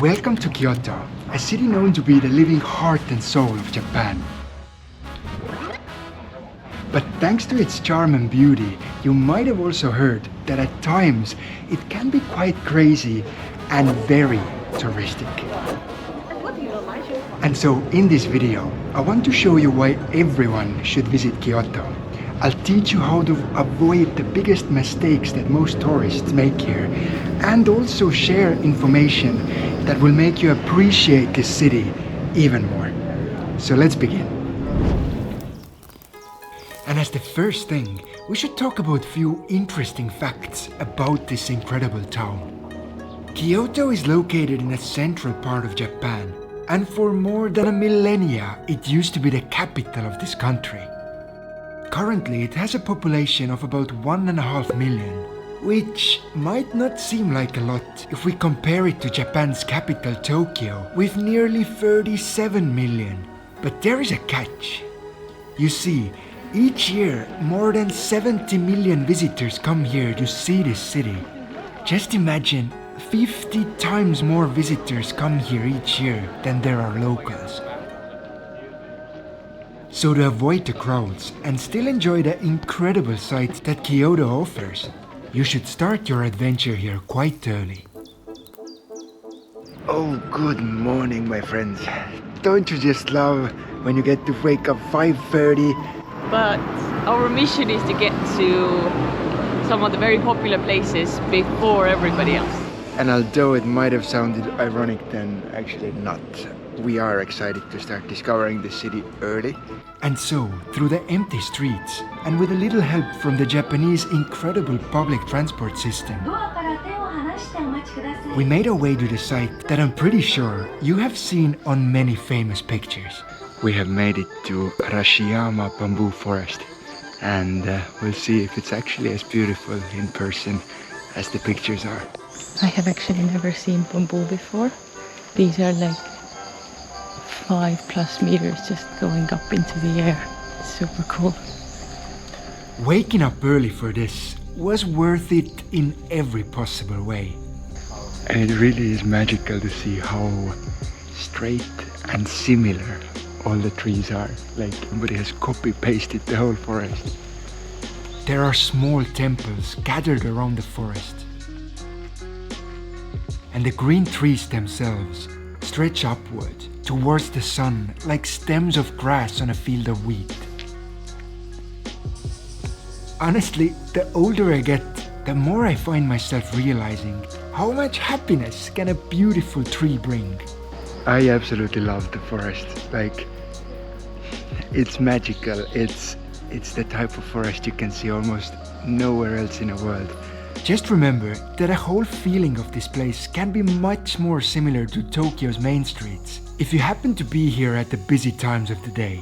Welcome to Kyoto, a city known to be the living heart and soul of Japan. But thanks to its charm and beauty, you might have also heard that at times it can be quite crazy and very touristic. And so in this video, I want to show you why everyone should visit Kyoto. I'll teach you how to avoid the biggest mistakes that most tourists make here, and also share information that will make you appreciate this city even more. So let's begin. And as the first thing, we should talk about a few interesting facts about this incredible town. Kyoto is located in a central part of Japan, and for more than a millennia it used to be the capital of this country. Currently it has a population of about 1.5 million, which might not seem like a lot if we compare it to Japan's capital Tokyo with nearly 37 million. But there is a catch. You see, each year more than 70 million visitors come here to see this city. Just imagine 50 times more visitors come here each year than there are locals. So to avoid the crowds and still enjoy the incredible sights that Kyoto offers, you should start your adventure here quite early. Oh, good morning, my friends. Don't you just love when you get to wake up 5:30? But our mission is to get to some of the very popular places before everybody else. And although it might have sounded ironic, then actually not. We are excited to start discovering the city early. And so, through the empty streets, and with a little help from the Japanese incredible public transport system, we made our way to the site that I'm pretty sure you have seen on many famous pictures. We have made it to Arashiyama bamboo forest, and we'll see if it's actually as beautiful in person as the pictures are. I have actually never seen bamboo before. These are like 5+ meters just going up into the air. It's super cool. Waking up early for this was worth it in every possible way. And it really is magical to see how straight and similar all the trees are. Like somebody has copy-pasted the whole forest. There are small temples gathered around the forest. And the green trees themselves stretch upward towards the sun like stems of grass on a field of wheat. Honestly, the older I get, the more I find myself realizing how much happiness can a beautiful tree bring. I absolutely love the forest. Like, it's magical. It's the type of forest you can see almost nowhere else in the world. Just remember that a whole feeling of this place can be much more similar to Tokyo's main streets if you happen to be here at the busy times of the day.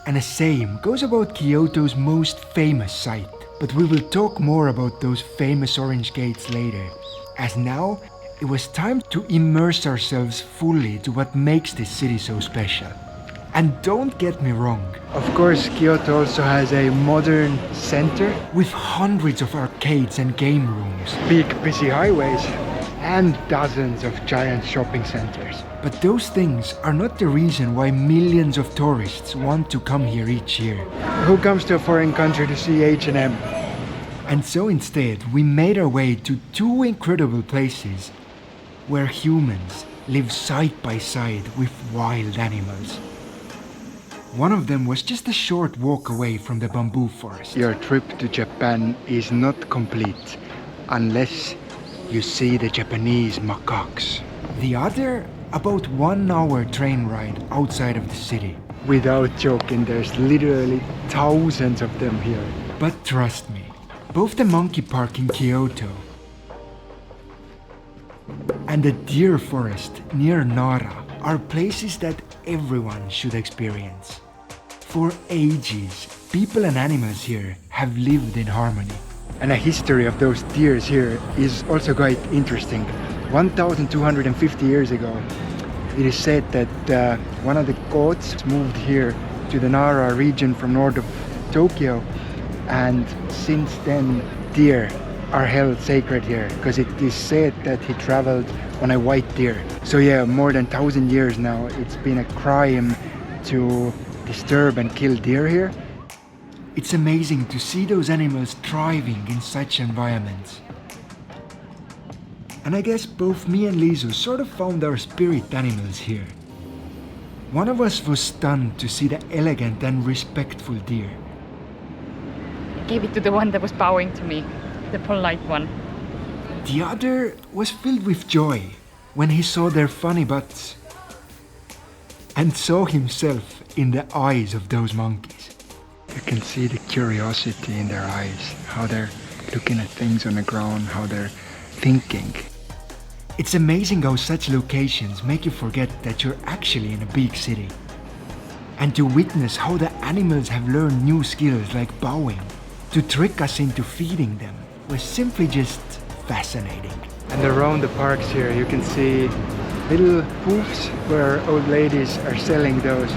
And the same goes about Kyoto's most famous site, but we will talk more about those famous orange gates later, as now it was time to immerse ourselves fully to what makes this city so special. And don't get me wrong, of course Kyoto also has a modern center with hundreds of arcades and game rooms, big busy highways, and dozens of giant shopping centers. But those things are not the reason why millions of tourists want to come here each year. Who comes to a foreign country to see H&M? And so instead we made our way to two incredible places where humans live side by side with wild animals. One of them was just a short walk away from the bamboo forest. Your trip to Japan is not complete unless you see the Japanese macaques. The other, about 1 hour train ride outside of the city. Without joking, there's literally thousands of them here. But trust me, both the monkey park in Kyoto and the deer forest near Nara are places that everyone should experience. For ages, people and animals here have lived in harmony. And a history of those deers here is also quite interesting. 1,250 years ago, it is said that one of the goats moved here to the Nara region from north of Tokyo, and since then deer are held sacred here because it is said that he traveled on a white deer. So yeah, more than 1,000 years now, it's been a crime to disturb and kill deer here. It's amazing to see those animals thriving in such environments. And I guess both me and Liisu sort of found our spirit animals here. One of us was stunned to see the elegant and respectful deer. I gave it to the one that was bowing to me, the polite one. The other was filled with joy when he saw their funny butts and saw himself in the eyes of those monkeys. You can see the curiosity in their eyes, how they're looking at things on the ground, how they're thinking. It's amazing how such locations make you forget that you're actually in a big city. And to witness how the animals have learned new skills like bowing to trick us into feeding them was simply just fascinating. And around the parks here you can see little booths where old ladies are selling those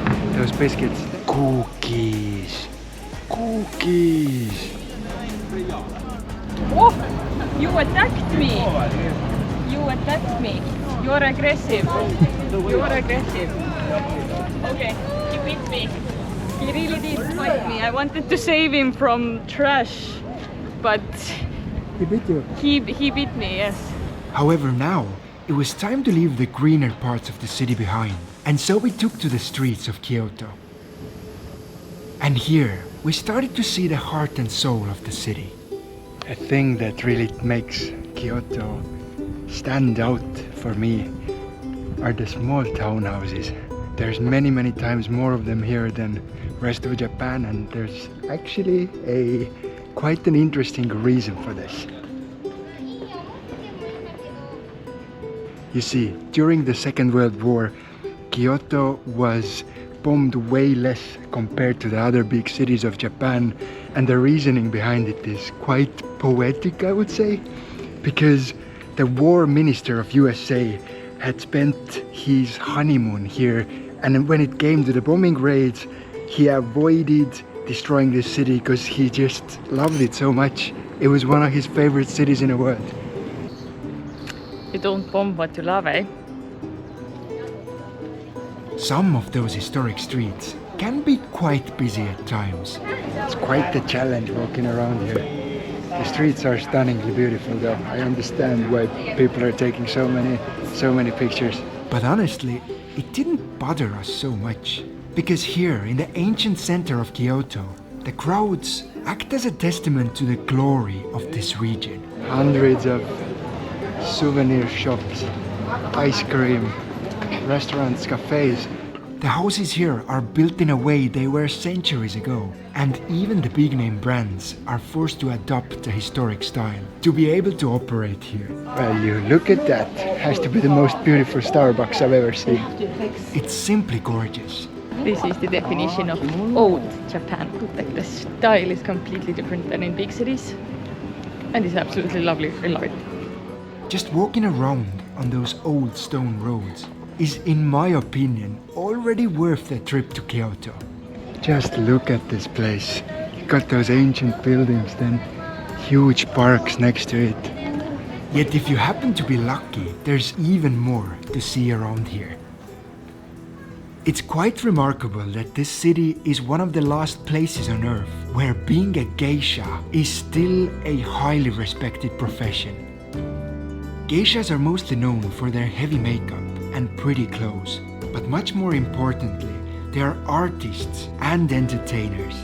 biscuits. Cookies! Cookies! Oh! You attacked me! You attacked me! You're aggressive! You're aggressive! Okay, he beat me. He really did fight me. I wanted to save him from trash, but He beat you? he beat me, yes. However, now it was time to leave the greener parts of the city behind, and so we took to the streets of Kyoto. And here we started to see the heart and soul of the city. A thing that really makes Kyoto stand out for me are the small townhouses. There's many times more of them here than rest of Japan, and there's actually quite an interesting reason for this. You see, during the Second World War, Kyoto was bombed way less compared to the other big cities of Japan, and the reasoning behind it is quite poetic, I would say, because the war minister of USA had spent his honeymoon here, and when it came to the bombing raids, he avoided destroying this city because he just loved it so much. It was one of his favorite cities in the world. You don't bomb what you love, eh? Some of those historic streets can be quite busy at times. It's quite the challenge walking around here. The streets are stunningly beautiful though. I understand why people are taking so many pictures. But honestly, it didn't bother us so much. Because here, in the ancient center of Kyoto, the crowds act as a testament to the glory of this region. Hundreds of souvenir shops, ice cream, restaurants, cafes. The houses here are built in a way they were centuries ago, and even the big name brands are forced to adopt the historic style to be able to operate here. Well, you look at that. Has to be the most beautiful Starbucks I've ever seen. It's simply gorgeous. This is the definition of old Japan. Like the style is completely different than in big cities, and it's absolutely lovely. I love it. Just walking around on those old stone roads is, in my opinion, already worth the trip to Kyoto. Just look at this place. You got those ancient buildings, then huge parks next to it. Yet if you happen to be lucky, there's even more to see around here. It's quite remarkable that this city is one of the last places on earth where being a geisha is still a highly respected profession. Geishas are mostly known for their heavy makeup and pretty clothes, but much more importantly, they are artists and entertainers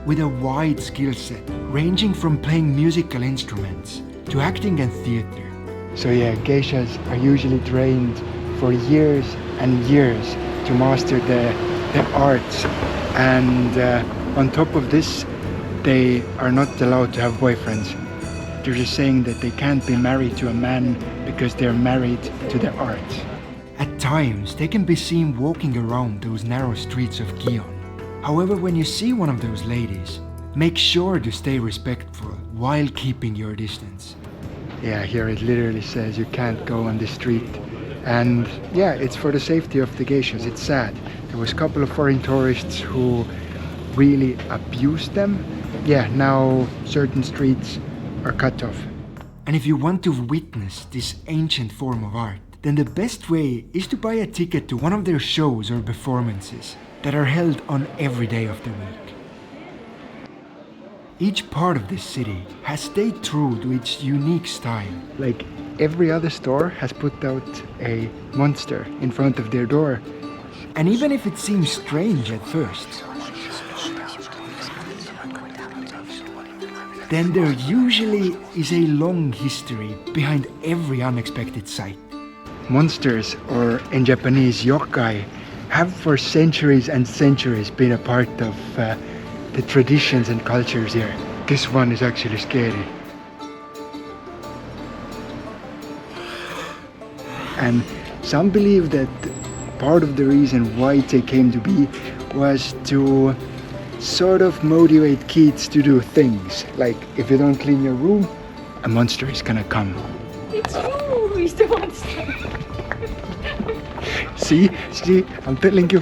with a wide skill set, ranging from playing musical instruments to acting and theater. So yeah, geishas are usually trained for years and years to master the arts, and on top of this, they are not allowed to have boyfriends. They're just saying that they can't be married to a man because they're married to the art. At times, they can be seen walking around those narrow streets of Gion. However, when you see one of those ladies, make sure to stay respectful while keeping your distance. Yeah, here it literally says you can't go on this street. And yeah, it's for the safety of the geishas. It's sad. There was a couple of foreign tourists who really abused them. Yeah, now certain streets are cut off. And if you want to witness this ancient form of art, then the best way is to buy a ticket to one of their shows or performances that are held on every day of the week. Each part of this city has stayed true to its unique style. Like every other store has put out a monster in front of their door. And even if it seems strange at first, then there usually is a long history behind every unexpected sight. Monsters, or in Japanese yokai, have for centuries and centuries been a part of the traditions and cultures here. This one is actually scary. And some believe that part of the reason why they came to be was to sort of motivate kids to do things. Like if you don't clean your room, a monster is gonna come. It's you who is the monster. See, I'm telling you.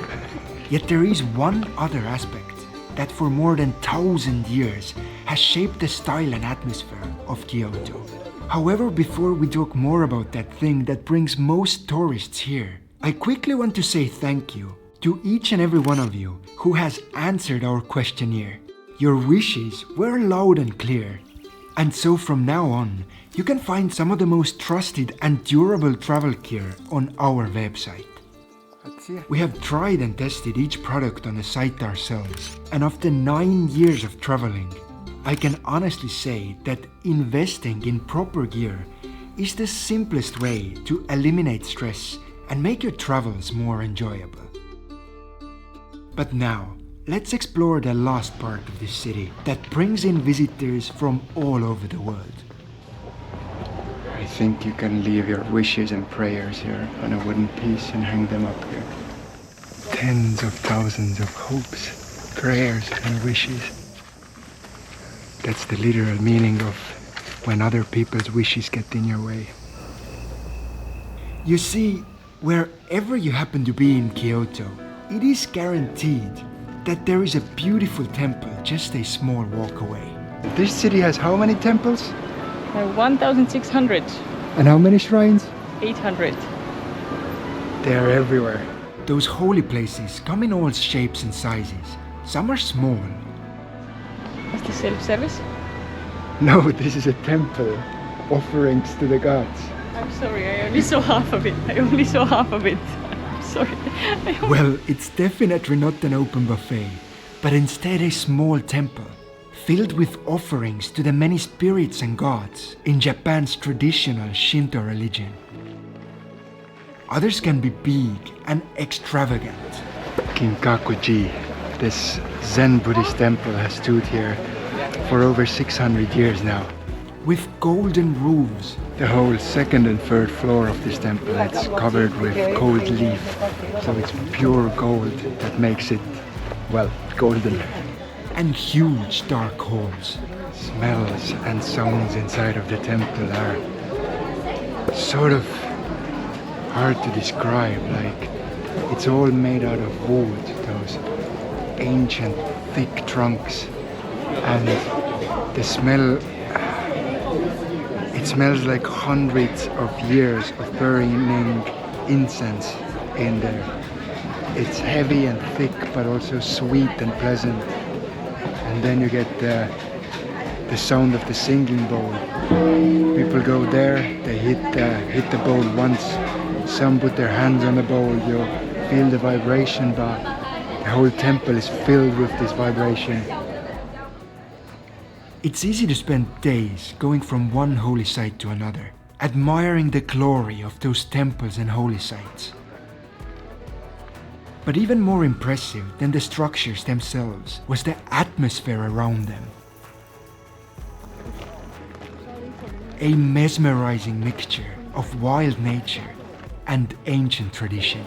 Yet there is one other aspect that for more than 1,000 years has shaped the style and atmosphere of Kyoto. However, before we talk more about that thing that brings most tourists here, I quickly want to say thank you to each and every one of you who has answered our questionnaire. Your wishes were loud and clear. And so from now on, you can find some of the most trusted and durable travel gear on our website. We have tried and tested each product on the site ourselves, and after 9 years of traveling, I can honestly say that investing in proper gear is the simplest way to eliminate stress and make your travels more enjoyable. But now, let's explore the last part of this city that brings in visitors from all over the world. I think you can leave your wishes and prayers here on a wooden piece and hang them up here. Tens of thousands of hopes, prayers and wishes. That's the literal meaning of when other people's wishes get in your way. You see, wherever you happen to be in Kyoto, it is guaranteed that there is a beautiful temple just a small walk away. This city has how many temples? 1,600. And how many shrines? 800. They are everywhere. Those holy places come in all shapes and sizes. Some are small. Is this self-service? No, this is a temple. Offerings to the gods. I'm sorry, I only saw half of it. I'm sorry. Well, it's definitely not an open buffet, but instead a small temple filled with offerings to the many spirits and gods in Japan's traditional Shinto religion. Others can be big and extravagant. King Kaku G, this Zen Buddhist temple, has stood here for over 600 years now. With golden roofs. The whole second and third floor of this temple is covered with gold leaf, so it's pure gold that makes it, well, golden. And huge dark halls. Smells and sounds inside of the temple are sort of hard to describe. Like, it's all made out of wood, those ancient thick trunks, and the smell, it smells like hundreds of years of burning incense in there. It's heavy and thick, but also sweet and pleasant. And then you get the sound of the singing bowl. People go there, they hit the bowl once. Some put their hands on the bowl, you feel the vibration, but the whole temple is filled with this vibration. It's easy to spend days going from one holy site to another, admiring the glory of those temples and holy sites. But even more impressive than the structures themselves was the atmosphere around them. A mesmerizing mixture of wild nature and ancient tradition.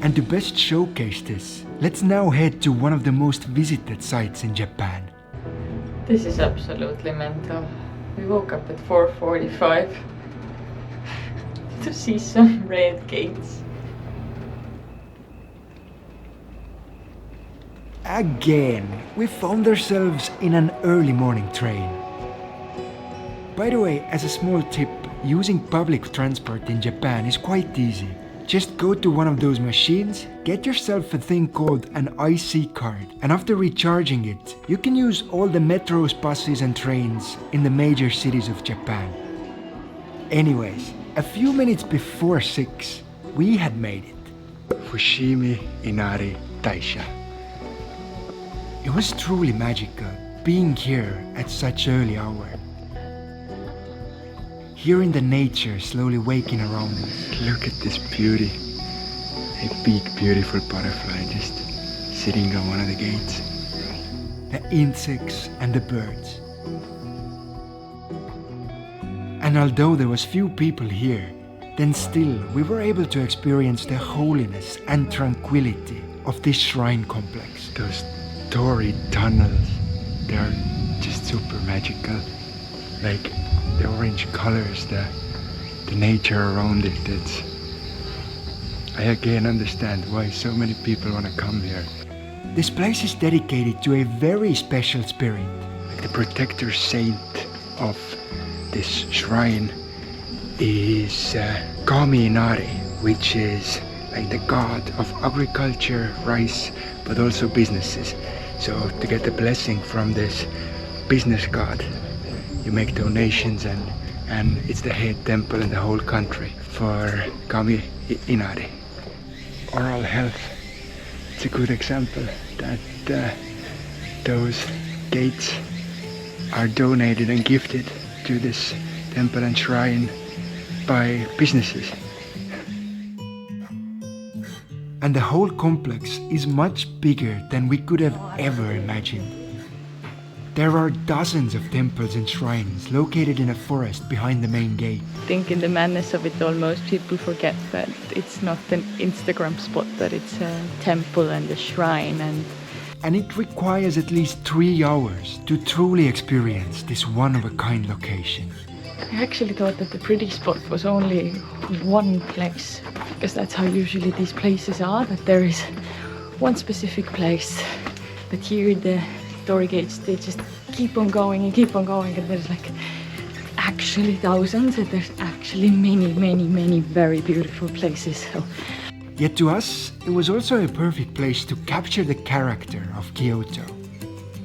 And to best showcase this, let's now head to one of the most visited sites in Japan. This is absolutely mental. We woke up at 4:45 to see some red gates. Again, we found ourselves in an early morning train. By the way, as a small tip, using public transport in Japan is quite easy. Just go to one of those machines, get yourself a thing called an IC card, and after recharging it, you can use all the metros, buses and trains in the major cities of Japan. Anyways, a few minutes before 6, we had made it. Fushimi, Inari, Geisha. It was truly magical being here at such early hour. Hearing the nature slowly waking around us. Look at this beauty. A big beautiful butterfly just sitting on one of the gates. The insects and the birds. And although there was few people here, then still we were able to experience the holiness and tranquility of this shrine complex. Those storied tunnels, they are just super magical. Like the orange colors, the nature around it. I again understand why so many people want to come here. This place is dedicated to a very special spirit. Like the protector saint of this shrine is Kami Inari, which is like the god of agriculture, rice, but also businesses. So to get the blessing from this business god, you make donations and it's the head temple in the whole country for Kami Inari. Oral health, it's a good example that those gates are donated and gifted to this temple and shrine by businesses. And the whole complex is much bigger than we could have ever imagined. There are dozens of temples and shrines located in a forest behind the main gate. I think in the madness of it all, most people forget that it's not an Instagram spot, that it's a temple and a shrine. And it requires at least 3 hours to truly experience this one-of-a-kind location. I actually thought that the pretty spot was only one place, because that's how usually these places are, that there is one specific place. But here the story gates, they just keep on going and keep on going, and there's like actually thousands, and there's actually many very beautiful places. So. Yet to us, it was also a perfect place to capture the character of Kyoto.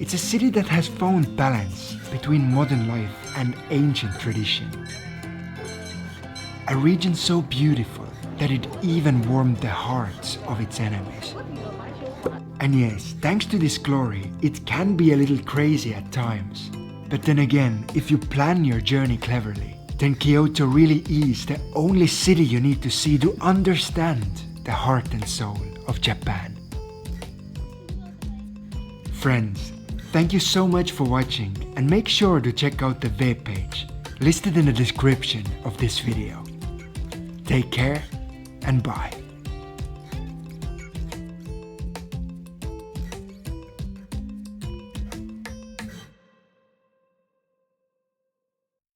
It's a city that has found balance between modern life and ancient tradition. A region so beautiful that it even warmed the hearts of its enemies. And yes, thanks to this glory, it can be a little crazy at times. But then again, if you plan your journey cleverly, then Kyoto really is the only city you need to see to understand the heart and soul of Japan. Friends, thank you so much for watching, and make sure to check out the web page listed in the description of this video. Take care and bye.